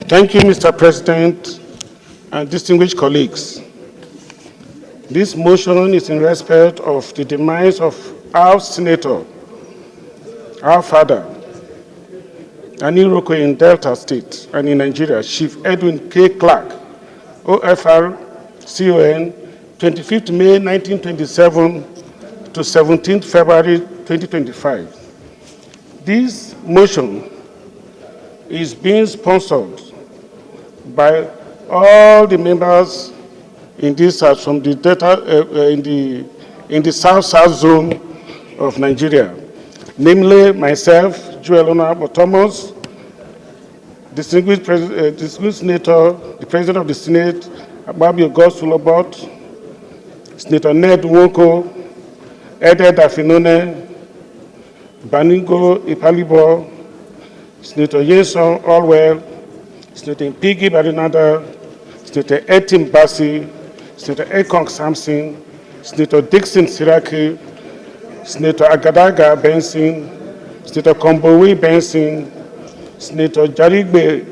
Thank you, Mr. President and distinguished colleagues. This motion is in respect of the demise of our senator, our father, an Iroko in Delta State and in Nigeria, Chief Edwin K. Cark, OFR, CON, 25th May 1927 to 17th February 2025. This motion is being sponsored by all the members in this House from the in the South Zone of Nigeria, namely myself, Joel-Onowakpo Thomas, distinguished Senator, the President of the Senate, Akpabio Godswill Obot, Senator Ned Nwoko, Ede Dafenone, Baningo Ipalibo, Senator Yeson Allwell, Senator Piggy Barinada, Senator Etim Bassi, Senator Ekong Samson, Senator Dixon Siraki, Senator Agadaga Benson, Senator Kombowi Benson, Senator Jarigbe,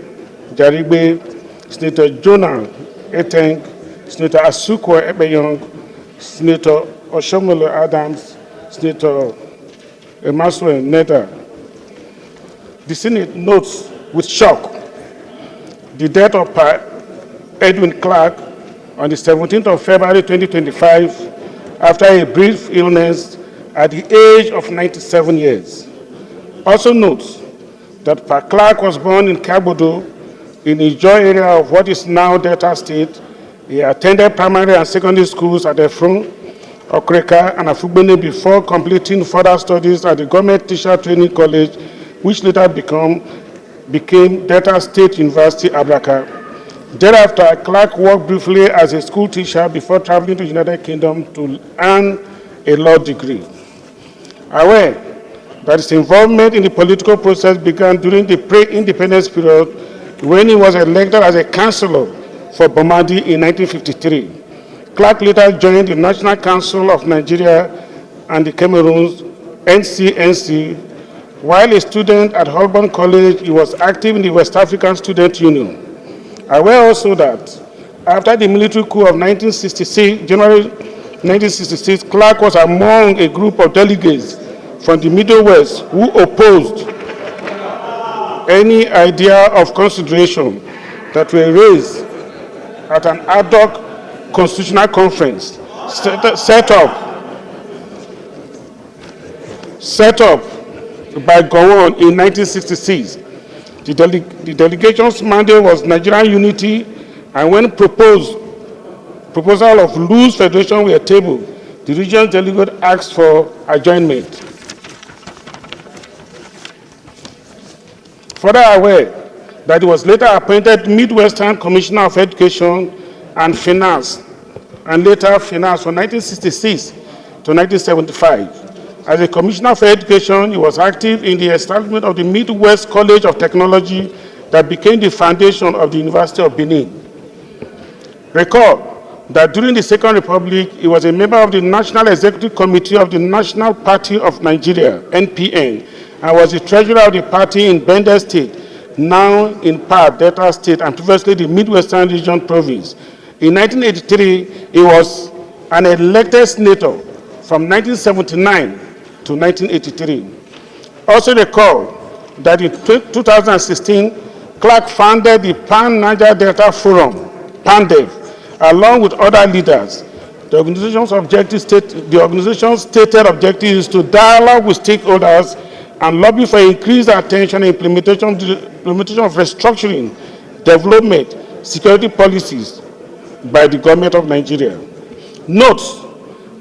Senator Jonah Eteng, Senator Asukwa Ebeyong, Senator Oshomole Adams, Senator Emaswe Neda. The Senate notes with shock the death of Edwin Cark on the 17th of February 2025 after a brief illness at the age of 97 years. Also notes that Cark was born in Kiagbodo in the Ijo area of what is now Delta State. He attended primary and secondary schools at Efron, Okreka, and Afugbene before completing further studies at the Government Teacher Training College, which later became Delta State University, Abraka. Thereafter, Cark worked briefly as a school teacher before traveling to the United Kingdom to earn a law degree. Aware that his involvement in the political process began during the pre-independence period when he was elected as a councillor for Bomadi in 1953. Cark later joined the National Council of Nigeria and the Cameroon's NCNC. While a student at Holborn College, he was active in the West African Student Union. Aware also that after the military coup of January 1966, Cark was among a group of delegates from the Middle West who opposed any idea of consideration that were raised at an ad hoc constitutional conference set up by Gowon in 1966. The delegation's mandate was Nigerian unity, and when proposal of loose federation were tabled, the regional delegate asked for adjournment. Further aware that he was later appointed Midwestern Commissioner of Education and Finance, and later Finance from 1966 to 1975. As a Commissioner for Education, he was active in the establishment of the Midwest College of Technology that became the foundation of the University of Benin. Recall that during the Second Republic, he was a member of the National Executive Committee of the National Party of Nigeria, NPN, and was the treasurer of the party in Bender State, now in part Delta State, and previously the Midwestern Region Province. In 1983, he was an elected senator from 1979 to 1983. Also recall that in 2016, Cark founded the Pan-Niger Delta Forum, PANDEF, along with other leaders. The organization's stated objective is to dialogue with stakeholders and lobby for increased attention and implementation of restructuring, development, security policies by the government of Nigeria. Note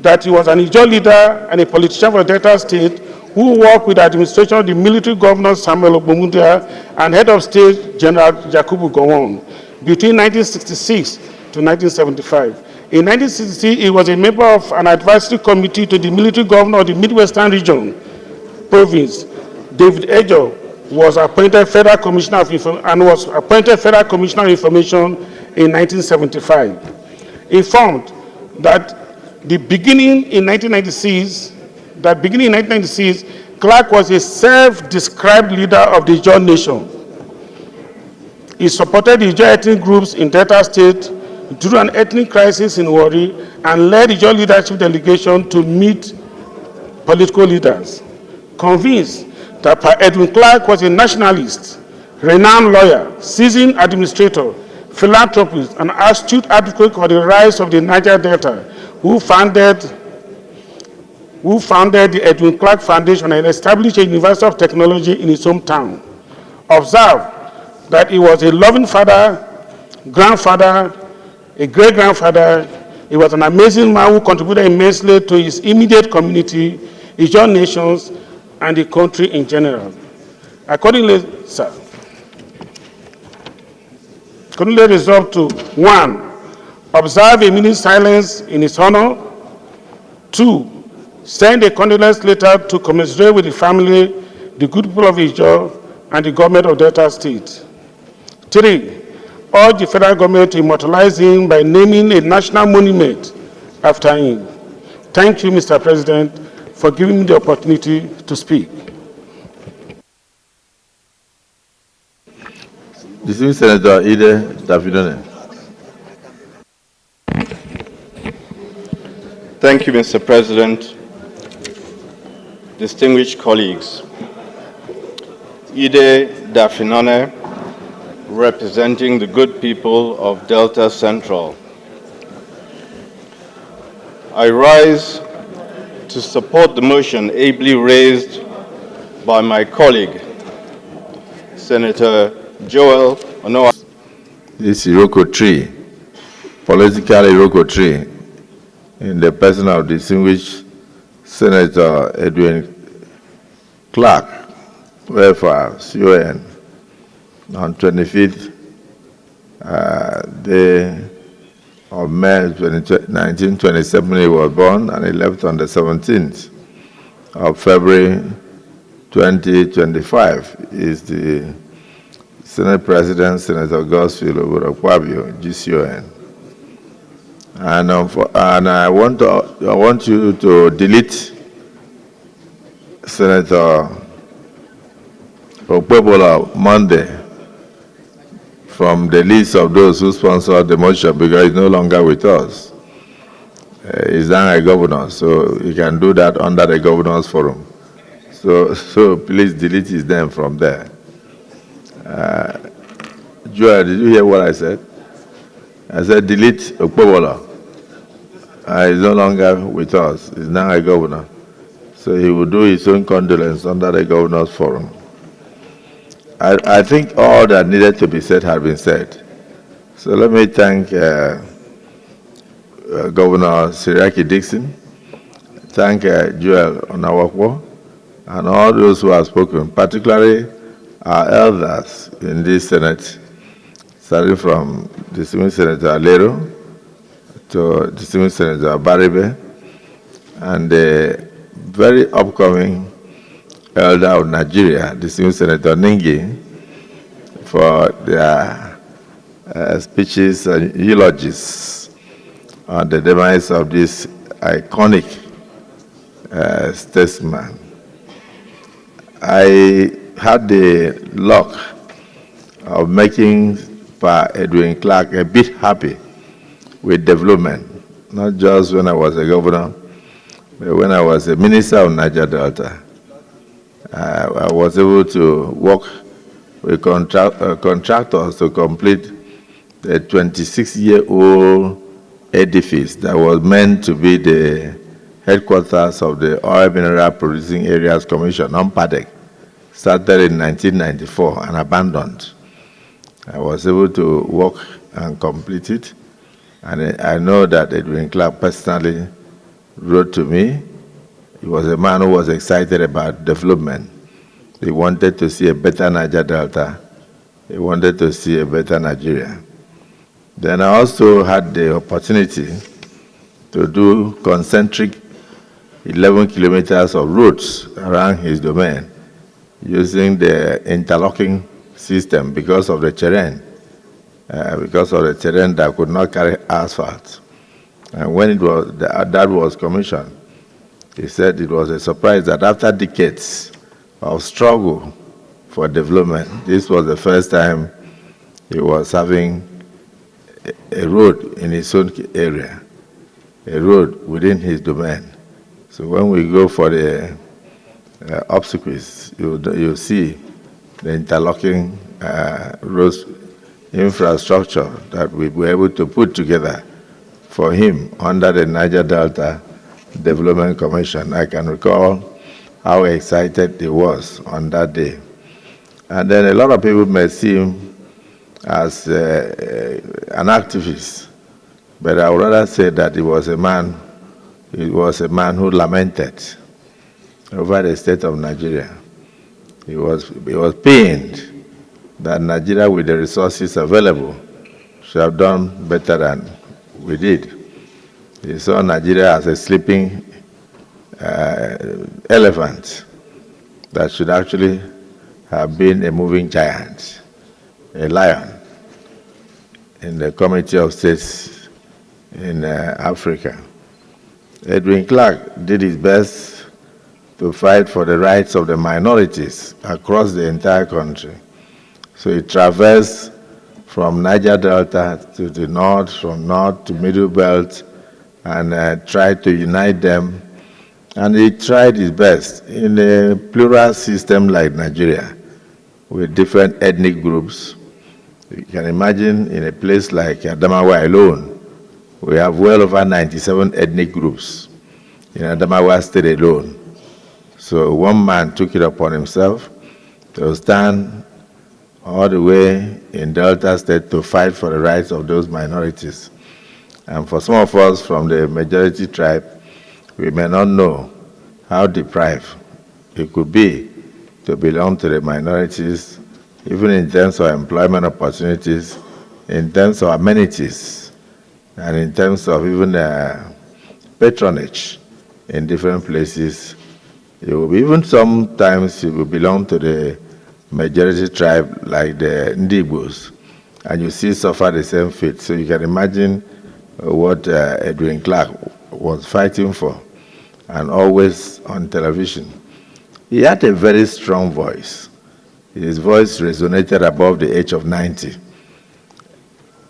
that he was an Ijo leader and a politician for Delta State who worked with the administration of the military governor Samuel Ogbomundia and head of state General Yakubu Gowon between 1966 to 1975. In 1960, he was a member of an advisory committee to the military governor of the Midwestern Region Province. David Ejo was appointed Federal Commissioner of Information in 1975. Informed that beginning in 1996, Cark was a self-described leader of the Ijaw nation. He supported the Ijaw ethnic groups in Delta State through an ethnic crisis in Warri and led the Ijaw leadership delegation to meet political leaders. Convinced that Edwin Cark was a nationalist, renowned lawyer, seasoned administrator, philanthropist, and astute advocate for the rise of the Niger Delta, who founded the Edwin Cark Foundation and established a University of Technology in his hometown. Observe that he was a loving father, grandfather, a great-grandfather. He was an amazing man who contributed immensely to his immediate community, his own nations, and the country in general. Accordingly, sir, resolved to 1. Observe a minute's silence in his honor. 2. Send a condolence letter to commiserate with the family, the good people of Ijaw, and the government of Delta State. 3. Urge the federal government to immortalize him by naming a national monument after him. Thank you, Mr. President, for giving me the opportunity to speak. Distinguished Senator Ede Dafenone. Thank you, Mr. President. Distinguished colleagues, Ede Dafenone, representing the good people of Delta Central. I rise to support the motion ably raised by my colleague, Senator Joel-Onowakpo. This Iroko tree, political Iroko tree, in the person of distinguished Senator Edwin Cark, welfare, CON, on 25th day of May 1927 he was born, and he left on the 17th of February 2025. Is the Senate President, Senator Godswill Obot Akpabio, GCON. And I want you to delete Senator Okpebola Monday from the list of those who sponsored the motion, because he's no longer with us. He's now a governor, so he can do that under the governor's forum. So please delete his name from there. Joel, did you hear what I said? I said delete Okpebola. He's no longer with us. He's now a governor. So he will do his own condolence under the governor's forum. I think all that needed to be said had been said. So let me thank Governor Siraki Dixon, thank Joel-Onowakpo, and all those who have spoken, particularly our elders in this Senate, starting from distinguished Senator Alero to distinguished Senator Baribe, and the very upcoming elder of Nigeria, distinguished Senator Ningi, for their speeches and eulogies on the demise of this iconic statesman. I had the luck of making Edwin Cark a bit happy with development, not just when I was a governor, but when I was a minister of Niger Delta. I was able to work with contractors to complete the 26-year-old edifice that was meant to be the headquarters of the Oil Mineral Producing Areas Commission, UMPADEC, started in 1994 and abandoned. I was able to work and complete it, and I know that Edwin Cark personally wrote to me. He was a man who was excited about development. He wanted to see a better Niger Delta. He wanted to see a better Nigeria. Then I also had the opportunity to do concentric 11 kilometers of roads around his domain using the interlocking system because of the terrain, that could not carry asphalt. And when that was commissioned, he said it was a surprise that after decades of struggle for development, this was the first time he was having a road in his own area, a road within his domain. So when we go for the obsequies, you see the interlocking roads infrastructure that we were able to put together for him under the Niger Delta Development Commission. I can recall how excited he was on that day. And then a lot of people may see him as an activist, but I would rather say that he was a man who lamented over the state of Nigeria. He was pained that Nigeria, with the resources available, should have done better than we did. He saw Nigeria as a sleeping elephant that should actually have been a moving giant, a lion in the Committee of States in Africa. Edwin Clark did his best to fight for the rights of the minorities across the entire country. So he traversed from Niger Delta to the north, from north to Middle Belt, and tried to unite them. And he tried his best in a plural system like Nigeria, with different ethnic groups. You can imagine in a place like Adamawa alone, we have well over 97 ethnic groups in Adamawa State alone. So one man took it upon himself to stand all the way in Delta State to fight for the rights of those minorities. And for some of us from the majority tribe, we may not know how deprived it could be to belong to the minorities, even in terms of employment opportunities, in terms of amenities, and in terms of even patronage in different places. Even sometimes you will belong to the majority tribe like the Ndigbos, and you see suffer the same fate. So you can imagine what Edwin Clark was fighting for, and always on television. He had a very strong voice. His voice resonated above the age of 90.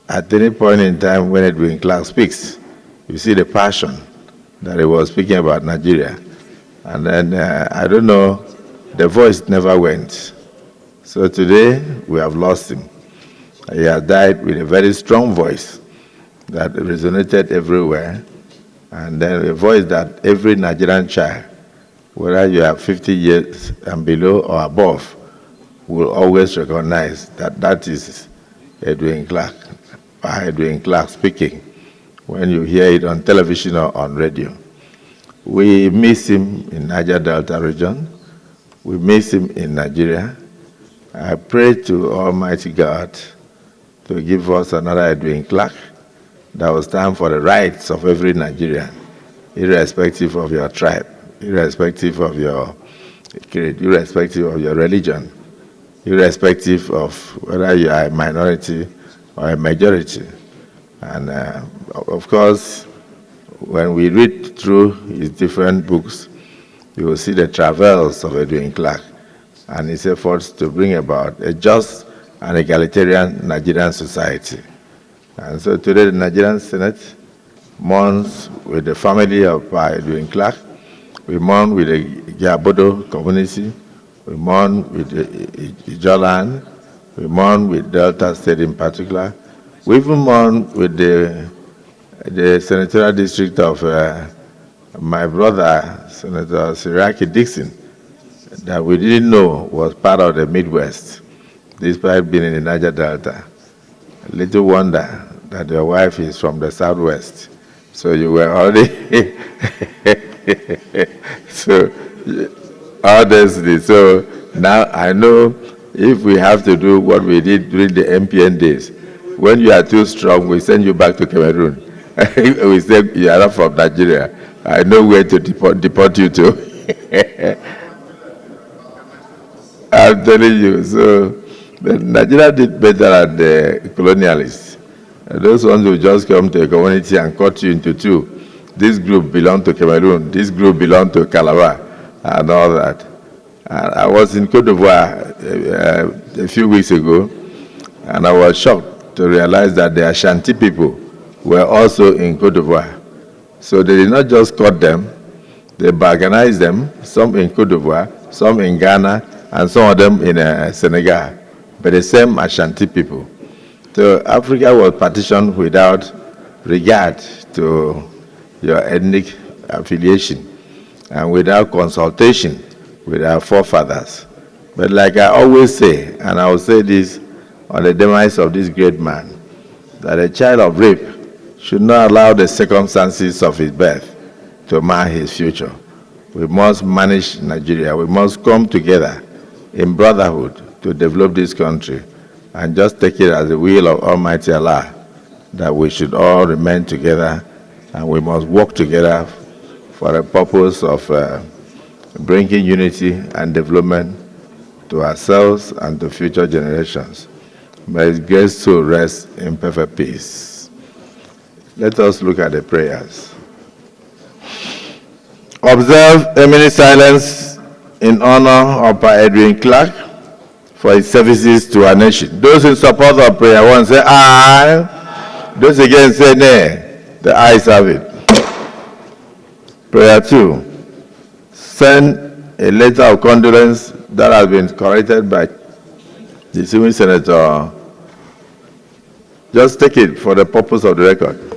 At any point in time when Edwin Clark speaks, you see the passion that he was speaking about Nigeria. And then, I don't know, the voice never went. So today, we have lost him. He has died with a very strong voice that resonated everywhere, and then a voice that every Nigerian child, whether you are 50 years and below or above, will always recognize that that is Edwin Clark, Edwin Clark speaking, when you hear it on television or on radio. We miss him in Niger Delta region. We miss him in Nigeria. I pray to Almighty God to give us another Edwin Clark that will stand for the rights of every Nigerian, irrespective of your tribe, irrespective of your creed, irrespective of your religion, irrespective of whether you are a minority or a majority. And of course, when we read through his different books, you will see the travels of Edwin Clark and his efforts to bring about a just and egalitarian Nigerian society. And so today the Nigerian Senate mourns with the family of Edwin Clark. We mourn with the Kiagbodo community. We mourn with the Ijoland. We mourn with Delta State in particular. We even mourn with the senatorial district of my brother, Senator Siraki Dixon, that we didn't know was part of the Midwest, despite being in the Niger Delta. Little wonder that your wife is from the Southwest. So you were already, so honestly, so now I know if we have to do what we did during the MPN days, when you are too strong, we send you back to Cameroon. We say you are not from Nigeria. I know where to deport you to. I'm telling you. So Nigeria did better than the colonialists. Those ones who just come to a community and cut you into two. This group belonged to Cameroon. This group belonged to Calabar, and all that. I was in Cote d'Ivoire a few weeks ago, And I was shocked to realize that the Ashanti people were also in Cote d'Ivoire. So they did not just cut them, they bargainized them, some in Cote d'Ivoire, some in Ghana, and some of them in Senegal, but the same Ashanti people. So Africa was partitioned without regard to your ethnic affiliation and without consultation with our forefathers. But like I always say, and I will say this on the demise of this great man, that a child of rape should not allow the circumstances of his birth to mar his future. We must manage Nigeria. We must come together in brotherhood to develop this country and just take it as the will of Almighty Allah that we should all remain together and we must work together for the purpose of bringing unity and development to ourselves and to future generations. May His grace to rest in perfect peace. Let us look at the prayers. Observe a minute silence in honor of Edwin Clark for his services to our nation. Those in support of prayer one say aye. Those against say nay. The ayes have it. Prayer 2. Send a letter of condolence that has been corrected by the Senator. Just take it for the purpose of the record.